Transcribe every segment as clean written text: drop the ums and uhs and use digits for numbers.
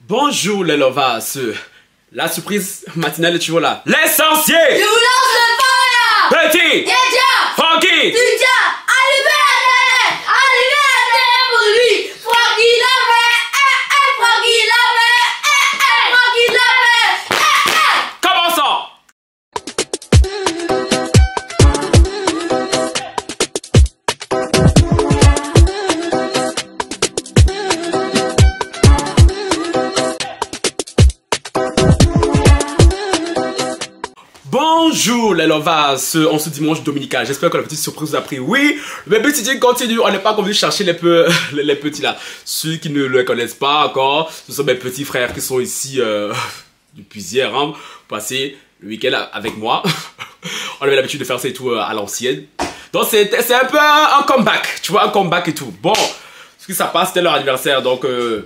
Bonjour les lovas, la surprise matinale est toujours là. L'essentiel! Je vous lance le fire! Petit! Déjà! Francky! Déjà! Allumez la télé! Allumez la télé pour lui! Francky l'avait! Francky l'avait! Francky l'avait! Commençons! Bonjour les lovas, en ce dimanche dominical, j'espère que la petite surprise vous a pris. Oui, le bébé Titi continue, on n'est pas convenu de chercher les petits là. Ceux qui ne le connaissent pas encore, ce sont mes petits frères qui sont ici depuis hier, hein, pour passer le week-end avec moi. On avait l'habitude de faire ça et tout à l'ancienne. Donc c'est un peu un comeback, tu vois, un comeback et tout. Bon, ce qui ça passe, c'était leur anniversaire, donc les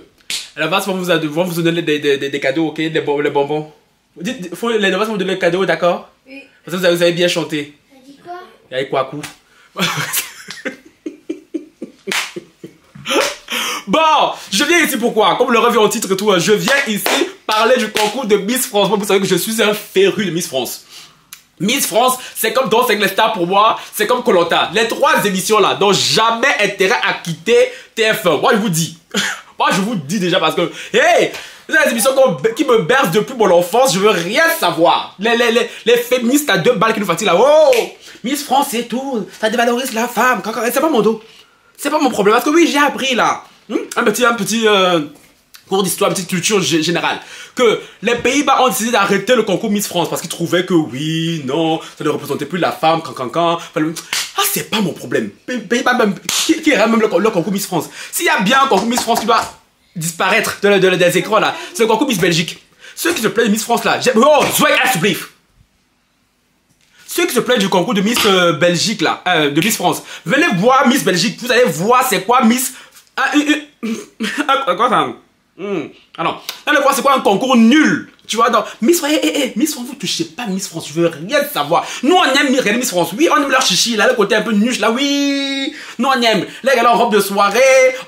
lovas vont vous donner des cadeaux, ok, les bonbons. Dites, les novas vont vous donner le cadeau, d'accord? Oui. Parce que vous avez bien chanté. T'as dit quoi? Il y a quoi coup? Bon, je viens ici pourquoi? Comme le revient au titre et tout, je viens ici parler du concours de Miss France. Moi, vous savez que je suis un féru de Miss France. Miss France, c'est comme Danse avec les stars pour moi, c'est comme Koh Lanta. Les trois émissions là n'ont jamais intérêt à quitter TF1. Moi, je vous dis. Moi, je vous dis déjà parce que, hey! Les émissions qui me bercent depuis mon enfance, je veux rien savoir. Les féministes à 2 balles qui nous fatiguent là. Oh, Miss France et tout, ça dévalorise la femme. C'est pas mon dos. C'est pas mon problème. Parce que oui, j'ai appris là. Un petit cours d'histoire, une petite culture générale. Que les Pays-Bas ont décidé d'arrêter le concours Miss France parce qu'ils trouvaient que oui, non, ça ne représentait plus la femme. Ah, c'est pas mon problème. Pays-Bas même, qui ira même le concours Miss France. S'il y a bien un concours Miss France qui doit disparaître des écrans là, c'est le concours Miss Belgique. Ceux qui se plaignent de Miss France là, oh, Zweg alsjeblieft. Ceux qui se plaignent du concours de Miss Belgique là, de Miss France, venez voir Miss Belgique, vous allez voir c'est quoi Miss... Quoi ça? Ah non, allez voir c'est quoi un concours nul. Tu vois, donc, Miss France, Miss France, vous touchez pas Miss France, je veux rien savoir. Nous, on aime regarder Miss France, oui, on aime leur chichi, là, le côté un peu nuche, là, oui. Nous, on aime. Les gars, en robe de soirée,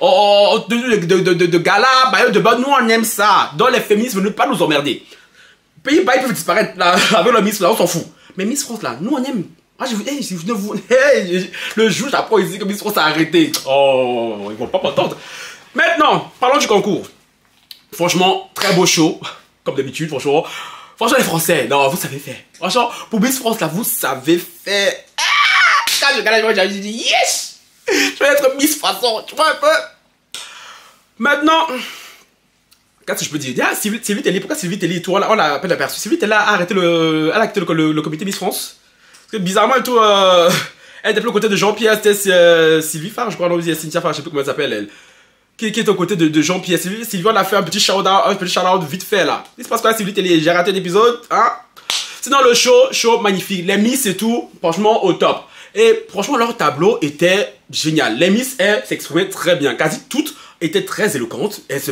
de gala, bailleul de bain, nous, on aime ça. Donc, les féministes, ne pas nous emmerder. Pays-Bas, ils peuvent disparaître, là, avec le Miss, là, on s'en fout. Mais Miss France, là, nous, on aime. Ah, le jour, j'apprends ici que Miss France a arrêté. Oh, ils vont pas m'entendre. Maintenant, parlons du concours. Franchement, très beau show. Comme d'habitude, franchement. Franchement, les Français, non, vous savez faire. Franchement, pour Miss France, là, vous savez faire. Ah, quand je regarde, j'ai dit, yes! Je vais être Miss façon, tu vois un peu. Maintenant, qu'est-ce que je peux dire? Ah, Sylvie Tellier, pourquoi Sylvie Tellier, tout, on l'a pas aperçu. Sylvie Tellier a arrêté le comité Miss France. Parce que bizarrement, et tout, elle était plus au côté de Jean-Pierre, c'était Sylvie Farr, je crois, non, Cynthia Farr, je sais plus comment elle s'appelle, elle. Qui est aux côtés de Jean-Pierre. Sylvie, on a fait un petit shout-out vite fait là. Il se passe quoi, Sylvie Tellier? J'ai raté un épisode, hein? Sinon, le show magnifique. Les Miss et tout, franchement, au top. Et franchement, leur tableau était génial. Les Miss, elles s'exprimaient très bien. Quasi toutes étaient très éloquentes. Elles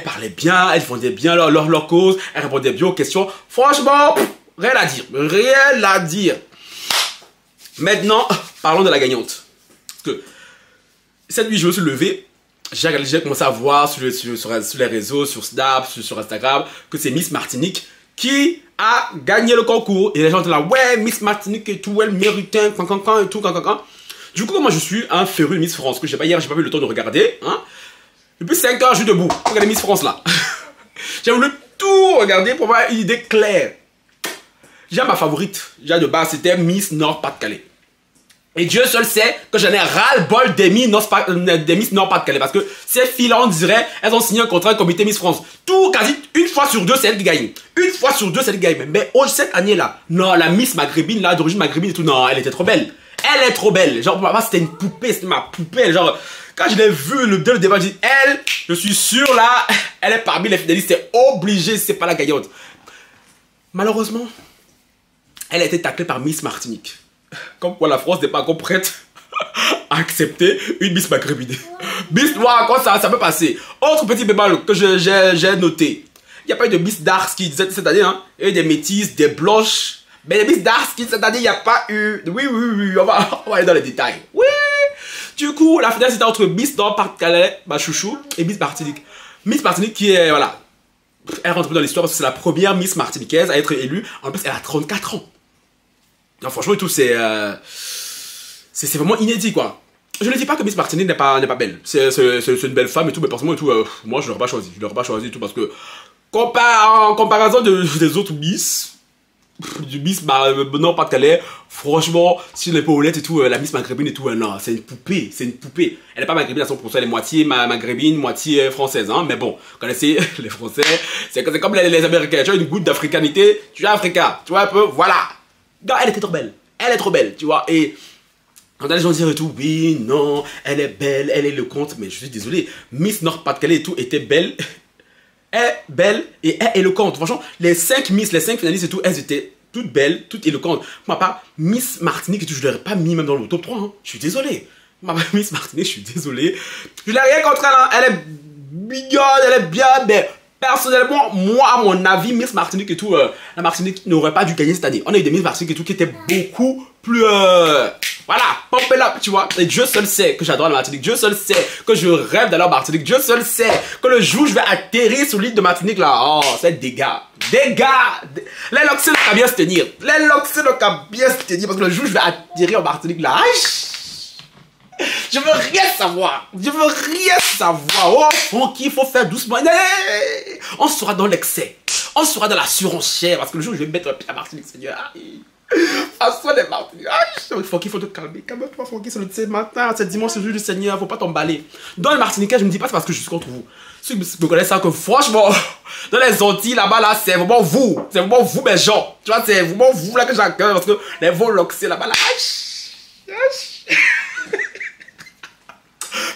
parlaient bien, elles défendaient bien leur cause, elles répondaient bien aux questions. Franchement, rien à dire. Rien à dire. Maintenant, parlons de la gagnante. Parce que cette nuit, je me suis levé. J'ai commencé à voir sur les réseaux, sur Snap, sur Instagram, que c'est Miss Martinique qui a gagné le concours. Et les gens étaient là, ouais, Miss Martinique et tout, elle méritait, et tout, Du coup, moi, je suis un féru Miss France, que hier, j'ai pas eu le temps de regarder, hein. Depuis 5 heures, je suis debout pour regarder Miss France, là. J'ai voulu tout regarder pour avoir une idée claire. J'ai ma favorite, déjà de base, c'était Miss Nord-Pas-de-Calais. Et Dieu seul sait que j'en ai ras-le-bol des Miss Nord-Pas-de-Calais. Parce que ces filles-là, on dirait, elles ont signé un contrat avec le comité Miss France. Tout, quasi, une fois sur deux, c'est elle qui gagne. Une fois sur deux, c'est elle qui gagne. Mais cette année-là, non, la Miss maghrébine, là, d'origine maghrébine et tout, non, elle était trop belle. Elle est trop belle. Genre, pour moi, c'était une poupée, c'était ma poupée. Genre, quand je l'ai vue, dès le débat, j'ai dit, elle, je suis sûr, là, elle est parmi les finalistes. C'est obligé, c'est pas la gagnante. Malheureusement, elle a été taclée par Miss Martinique. Comme quoi la France n'est pas encore prête à accepter une Miss maghrébine. Miss Noire, quoi ça peut passer. Autre petit bémol que j'ai noté. Il n'y a pas eu de Miss Darski cette année, hein. Il y a eu des métisses, des blanches. Mais les Miss Darski cette année, il n'y a pas eu. Oui, on va aller dans les détails. Oui. Du coup, la finale c'était entre Miss Nord-Pas-de-Calais, ma chouchou, et Miss Martinique. Miss Martinique qui est, voilà, elle rentre dans l'histoire parce que c'est la première Miss martiniquaise à être élue. En plus, elle a 34 ans. Non, franchement, et tout, c'est vraiment inédit, quoi. Je ne dis pas que Miss Martinique n'est pas belle. C'est une belle femme et tout, mais personnellement, et tout, moi, je ne l'aurais pas choisi. Je ne l'aurais pas choisi et tout parce que, en comparaison des autres Miss, du Miss Nord-Pas-de-Calais, franchement, si je n'ai pas honnête et tout, la Miss maghrébine et tout, non, c'est une poupée, c'est une poupée. Elle n'est pas maghrébine à 100%, elle est moitié maghrébine, moitié française, hein, mais bon, vous connaissez les Français, c'est comme les Américains, tu as une goutte d'africanité, tu es africain, tu vois un peu, voilà. Non, elle était trop belle, elle est trop belle, tu vois, et quand les gens disent et tout, oui, non, elle est belle, elle est le compte, mais je suis désolé, Miss Nord-Pas-de-Calais et tout était belle, est belle et est éloquente. Franchement, les 5 Miss, les 5 finalistes et tout, elles étaient toutes belles, toutes éloquentes. Moi, pas Miss Martinique et tout, je ne l'aurais pas mis même dans le top 3. Hein. Je suis désolé. Miss Martinique, je suis désolé. Je n'ai rien contre elle. Hein. Elle est mignonne, elle est bien, mais personnellement, moi, à mon avis, Miss Martinique et tout, la Martinique n'aurait pas dû gagner cette année. On a eu des Miss Martinique et tout qui étaient beaucoup plus... Voilà, pump it up, tu vois. Et Dieu seul sait que j'adore la Martinique. Dieu seul sait que je rêve d'aller en Martinique. Dieu seul sait que le jour où je vais atterrir sur l'île de Martinique, là, oh, c'est des gars. Des gars. Les Loxés n'ont qu'à bien se tenir. Les Loxés n'ont qu'à bien se tenir. Parce que le jour où je vais atterrir en Martinique, là, je veux rien savoir. Je veux rien savoir. Oh, Francky, il faut faire doucement. On sera dans l'excès. On sera dans la surenchère. Parce que le jour où je vais mettre la Martinique, Seigneur. François des Martiniques. Francky, il faut te calmer. Calme-toi, Francky. C'est le matin, c'est dimanche, c'est le jour du Seigneur. Faut pas t'emballer. Dans le Martiniquais, je ne dis pas c'est parce que je suis contre vous. Ceux qui me connaissent savent que franchement, dans les Antilles là-bas, là, c'est vraiment vous. C'est vraiment vous, mes gens. Tu vois, c'est vraiment vous là que j'accueille. Parce que les Voloxés là-bas, là.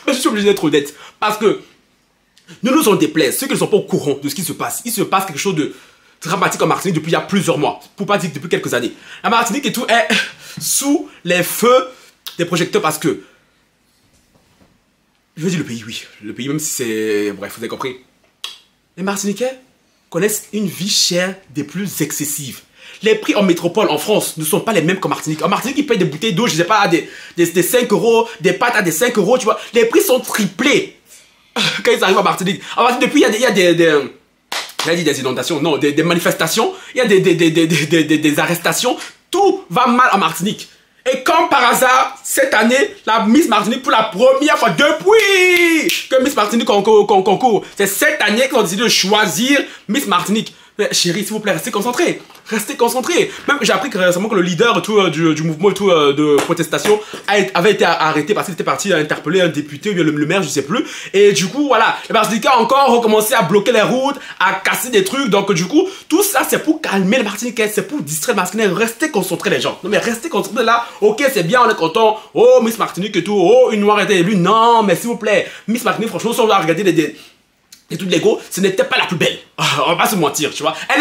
Mais je suis obligé d'être honnête. Parce que ne nous en déplaise. Ceux qui ne sont pas au courant de ce qui se passe. Il se passe quelque chose de dramatique en Martinique depuis il y a plusieurs mois, pour pas dire depuis quelques années. La Martinique et tout est sous les feux des projecteurs parce que, je veux dire le pays, oui, le pays même si c'est, bref, vous avez compris. Les Martiniquais connaissent une vie chère des plus excessives. Les prix en métropole en France ne sont pas les mêmes qu'en Martinique. En Martinique, ils payent des bouteilles d'eau, je sais pas, des 5 euros, des pâtes à des 5 euros, tu vois. Les prix sont triplés quand ils arrivent en Martinique. En Martinique, depuis, il y a des inondations, non, des manifestations, il y a des arrestations, tout va mal en Martinique. Et comme par hasard, cette année, la Miss Martinique, pour la première fois depuis que Miss Martinique concourt, c'est cette année qu'ils ont décidé de choisir Miss Martinique. Mais chérie, s'il vous plaît, restez concentrés. Restez concentrés. Même j'ai appris que récemment que le leader du mouvement de protestation avait été arrêté parce qu'il était parti interpeller un député ou bien le maire, je sais plus. Et du coup, voilà, les Martiniquais ont encore recommencé à bloquer les routes, à casser des trucs. Donc du coup, tout ça, c'est pour calmer les Martiniquais, c'est pour distraire les Martiniquais. Restez concentrés, les gens. Non mais restez concentrés là. Ok, c'est bien, on est content. Oh, Miss Martinique et tout. Oh, une noire a été élue. Non, mais s'il vous plaît, Miss Martinique, franchement, si on doit regarder et tout l'ego, ce n'était pas la plus belle. On va pas se mentir, tu vois. Elle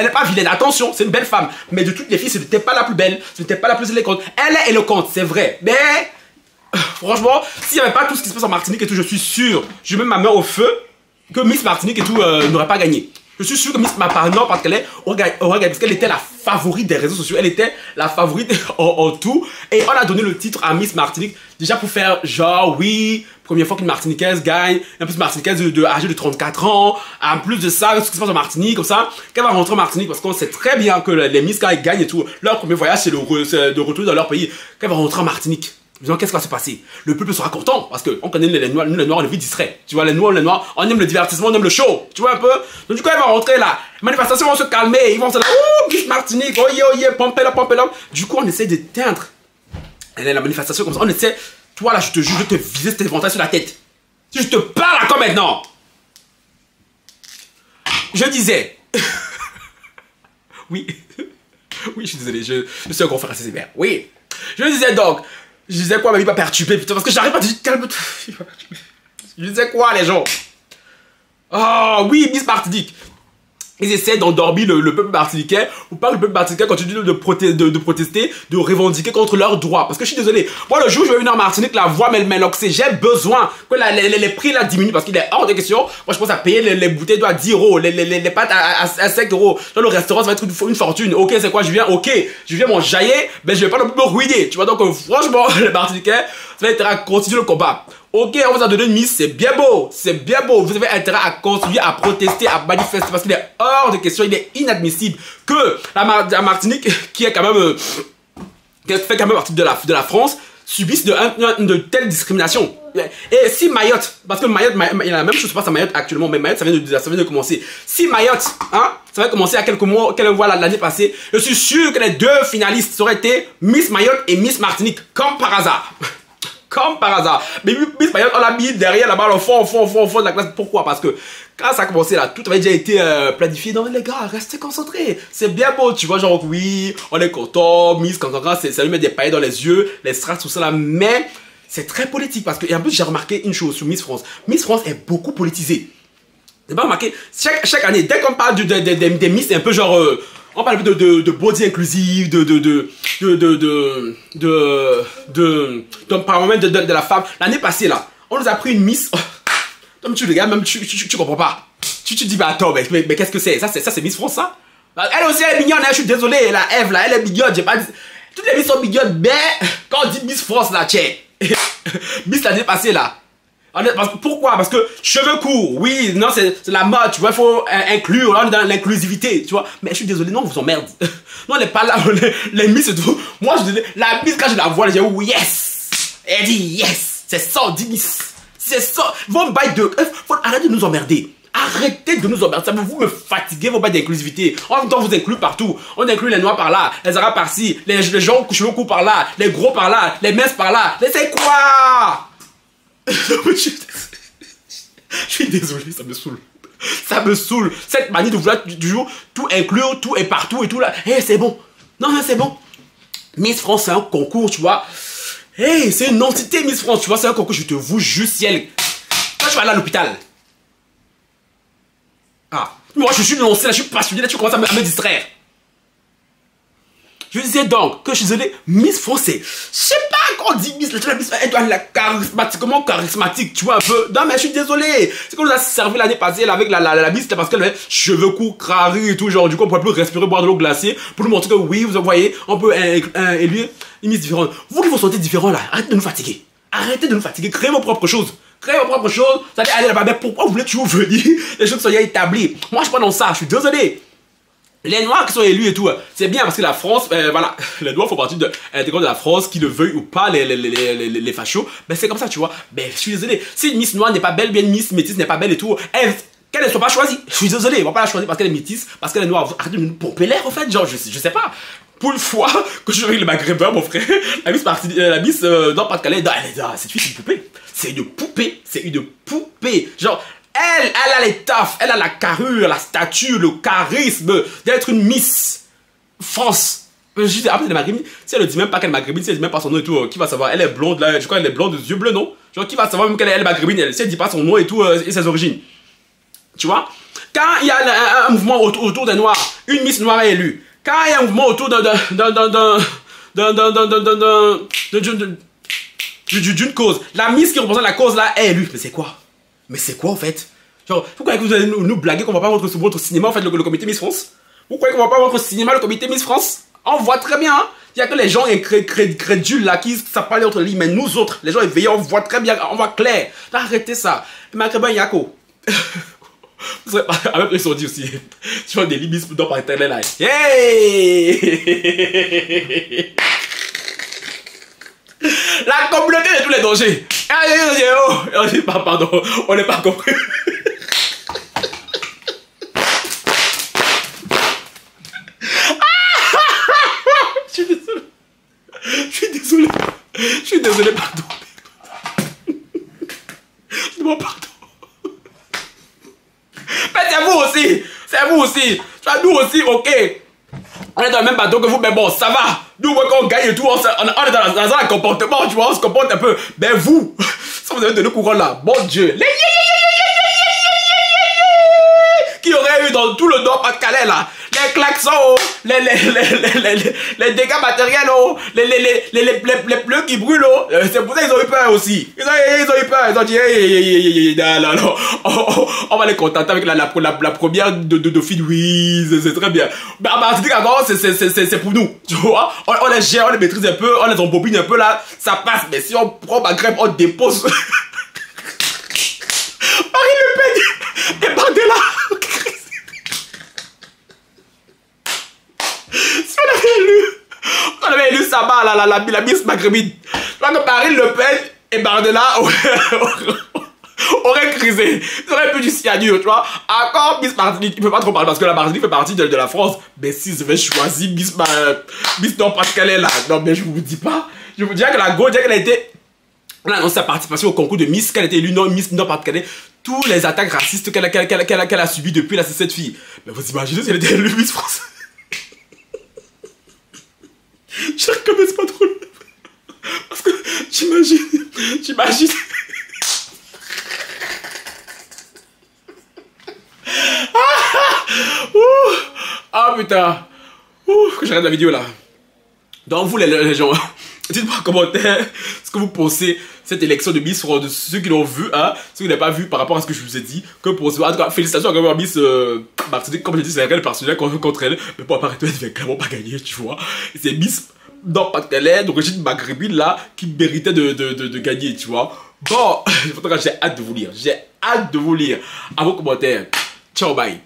n'est pas vilaine. Attention, c'est une belle femme. Mais de toutes les filles, ce n'était pas la plus belle. Ce n'était pas la plus éloquente. Elle est éloquente, c'est vrai. Mais, franchement, s'il n'y avait pas tout ce qui se passe en Martinique et tout, je suis sûr, je mets ma main au feu, que Miss Martinique et tout n'aurait pas gagné. Je suis sûr que Miss Martinique, parce qu'elle aurait gagné, parce qu'elle était la favorite des réseaux sociaux. Elle était la favorite en tout. Et on a donné le titre à Miss Martinique, déjà pour faire genre, oui, première fois qu'une Martiniquaise gagne, en plus Martiniquaise âgée de 34 ans, en plus de ça, ce qui se passe en Martinique, comme ça, qu'elle va rentrer en Martinique, parce qu'on sait très bien que les Miss, quand elles gagnent et tout, leur premier voyage, c'est de retour dans leur pays, qu'elle va rentrer en Martinique. Disons, qu'est-ce qui va se passer? Le peuple sera content, parce qu'on connaît les Noirs, nous les Noirs, on est vite distraits. Tu vois, les Noirs, on aime le divertissement, on aime le show, tu vois un peu? Donc du coup, elle va rentrer là, les manifestations vont se calmer, ils vont se dire, oh, Miss Martinique, oh yeah, pompez là. Du coup, on essaie d'éteindre la manifestation comme ça, on essaie, toi là, je te jure, je vais te viser cet éventail sur la tête. Si je te parle là comme maintenant. Je disais. Oui. Oui, je suis désolé, je suis un confrère assez sévère. Oui. Je disais donc. Je disais quoi, mais il m'a perturbé, putain, parce que j'arrive pas à dire calme-toi. Je disais quoi, les gens? Oh, oui, Miss Martinique. Ils essaient d'endormir le peuple martiniquais, ou pas que le peuple martiniquais continue de protester, de revendiquer contre leurs droits. Parce que je suis désolé, moi le jour où je vais venir en Martinique, la voix m'éloxée, j'ai besoin que les prix là diminuent, parce qu'il est hors de question. Moi je pense à payer les bouteilles d'eau à 10 euros, les pâtes à 5 euros. Dans le restaurant ça va être une fortune. Ok, c'est quoi, je viens mon jaillet, mais je vais pas non plus me ruiner. Tu vois, donc franchement, les Martiniquais, ça va être à continuer le combat. Ok, on vous a donné une Miss, c'est bien beau, c'est bien beau. Vous avez intérêt à continuer, à protester, à manifester, parce qu'il est hors de question, il est inadmissible que la Martinique, qui est quand même, qui fait quand même partie de la France, subisse de telles discriminations. Et si Mayotte, parce que Mayotte, il y a la même chose qui se passe à Mayotte actuellement, mais Mayotte, ça vient de commencer. Si Mayotte, hein, ça va commencer à quelques mois, l'année passée, je suis sûr que les deux finalistes auraient été Miss Mayotte et Miss Martinique, comme par hasard. Comme par hasard. Mais Miss Mayotte, on l'a mis derrière là-bas, au fond de la classe. Pourquoi? Parce que quand ça a commencé là, tout avait déjà été planifié. Non, mais les gars, restez concentrés. C'est bien beau, tu vois, genre, oui, on est content, Miss, quand ça lui met des paillettes dans les yeux, les strass, tout ça là. Mais c'est très politique parce que, et en plus, j'ai remarqué une chose sur Miss France. Miss France est beaucoup politisée. C'est pas remarqué, chaque année, dès qu'on parle des Miss, c'est un peu genre, on parle de body inclusive, par moment de la femme. L'année passée là, on nous a pris une Miss. Comme tu regardes, même tu comprends pas. Tu te dis, bah attends, mais qu'est-ce que c'est? Ça c'est Miss France, ça? Elle aussi, elle est mignonne, hein, je suis désolé, la Eve là, elle est mignonne, j'ai pas dit. Toutes les Miss sont mignonnes, mais quand on dit Miss France là, tiens, Miss l'année passée là. Pourquoi? Parce que cheveux courts, oui, non, c'est la mode, tu vois, il faut inclure, là, on est dans l'inclusivité, tu vois. Mais je suis désolé, non, on vous emmerde. Non, on n'est pas là, les Miss et tout. Moi, je dis, la Miss, quand je la vois, je dis, oh, yes! Elle dit, yes! C'est ça, on dit Miss. C'est ça. Vos bails de. Faut arrêter de nous emmerder. Arrêtez de nous emmerder. Ça vous me fatiguez, vos bails d'inclusivité. En même temps, on vous inclut partout. On inclut les noirs par là, les arabes par-ci, les gens cheveux courts par là, les gros par là, les minces par là. Mais c'est quoi? Je suis désolé, ça me saoule. Ça me saoule. Cette manie de vouloir toujours tout inclure, tout est partout et tout là. Hé, c'est bon. Non, c'est bon. Miss France, c'est un concours, tu vois. Hey, c'est une entité Miss France, tu vois, c'est un concours, je te vous jure, ciel. Quand je vais aller à l'hôpital. Ah, moi je suis lancé là, je suis passionné, là tu commences à me distraire. Je disais donc que je suis désolé, Miss France, je sais pas quand on dit Miss, la Miss, elle doit être charismatiquement charismatique, tu vois un peu. Non mais je suis désolé. C'est qu'on nous a servi l'année passée là, avec la Miss, parce qu'elle avait cheveux courts, carrés et tout, genre du coup on pouvait plus respirer, boire de l'eau glacée, pour nous montrer que oui, vous voyez, on peut élire une Miss différente. Vous qui vous sentez différent là, arrêtez de nous fatiguer. Arrêtez de nous fatiguer, créez vos propres choses. Créez vos propres choses, vous allez aller là-bas, mais pourquoi vous voulez toujours venir? Les choses sont déjà établies. Moi je suis pas dans ça, je suis désolé. Les Noirs qui sont élus et tout, c'est bien parce que la France, voilà, les Noirs font partie de la France, qui le veuille ou pas, les fachos, ben c'est comme ça, tu vois. Ben je suis désolé, si une Miss Noire n'est pas belle, bien une Miss métisse n'est pas belle et tout, qu'elle ne soit pas choisie. Je suis désolé, on va pas la choisir parce qu'elle est métisse, parce qu'elle est noire. Arrêtez de nous pomper l'air en fait, genre je sais pas. Pour une fois que je suis avec le maghrébin, mon frère, la Miss dans Pas-de-Calais, cette fille c'est une poupée. C'est une poupée, c'est une poupée. Genre, elle a l'étoffe, elle a la carrure, la stature, le charisme d'être une Miss France. Je dis, après, elle est maghrébine. Si elle ne dit même pas qu'elle est maghrébine, si elle ne dit même pas son nom et tout, qui va savoir? Elle est blonde là, je crois qu'elle est blonde, yeux bleus, non? Genre, qui va savoir même qu'elle est maghrébine? Si elle ne dit pas son nom et tout, et ses origines. Tu vois? Quand il y a un mouvement autour des Noirs, une Miss Noire est élue. Quand il y a un mouvement autour d'une cause, la Miss qui représente la cause là est élue. Mais c'est quoi? Mais c'est quoi en fait? Genre, pourquoi vous allez nous blaguer qu'on va pas voir votre cinéma en fait, le comité Miss France? Vous croyez qu'on va pas voir votre cinéma, le comité Miss France? On voit très bien, hein? Il y a que les gens crédules là qui savent pas les autres lignes, mais nous autres, les gens éveillés, on voit très bien, on voit clair. Arrêtez ça. Maghrébin Yako. Avec eux, ils sont dit aussi, tu vois des limites dans par internet là. Hey! La communauté de tous les dangers. On dit pas pardon, on n'est pas compris. Je suis désolé. Je suis désolé, pardon. Je demande pardon. Mais c'est vous aussi, nous aussi, ok. On est dans le même bateau que vous, mais bon, ça va. Nous, quand on gagne et tout, on est dans un comportement, tu vois, on se comporte un peu. Mais vous, ça vous avez donné courant là, bon Dieu. Qui aurait eu dans tout le nord Pas-de-Calais là, les klaxons, les dégâts matériels, les pneus qui brûlent, c'est pour ça qu'ils ont eu peur aussi. Ils ont eu peur, ils ont dit, non, on va les contenter avec la première de fille, oui, c'est très bien. Mais en Martinique, c'est pour nous, tu vois. On les gère, on les maîtrise un peu, on les embobine un peu là, ça passe. Mais si on prend Maghreb, on dépose. Bardella. Si on avait élu Saba, la Miss Maghrébine, je crois que Marine Le Pen et Bardella auraient crisé. Ils auraient pu du cyanure, tu vois. Encore Miss Martinique, il ne peut pas trop parler parce que la Martinique fait partie de la France. Mais si je vais choisir Miss Nord-Pas-de-Calais là, non mais je vous dis pas. Je vous dirais que la Go, dès qu'elle a été... On a annoncé sa participation au concours de Miss, qu'elle a été élue Miss Nord-Pas-de-Calais. Tous les attaques racistes qu'elle a subies depuis là, c'est cette fille. Mais vous imaginez si elle était élue Miss France. Je recommence pas trop. Parce que j'imagine. Ah putain. Que j'arrête la vidéo là. Donc vous les gens, dites-moi en commentaire ce que vous pensez de cette élection de Miss France, de ceux qui l'ont vu, hein, ceux qui n'ont pas vu par rapport à ce que je vous ai dit. Que pensez En tout cas, félicitations à Miss Martinique, comme je dis, c'est un réel personnel contre elle. Mais pour apparaître, elle ne va clairement pas gagner, tu vois. C'est Miss Nord-Pas-de-Calais, d'origine maghrébine là, qui méritait de gagner, tu vois. Bon, en tout cas, j'ai hâte de vous lire. J'ai hâte de vous lire. À vos commentaires. Ciao, bye.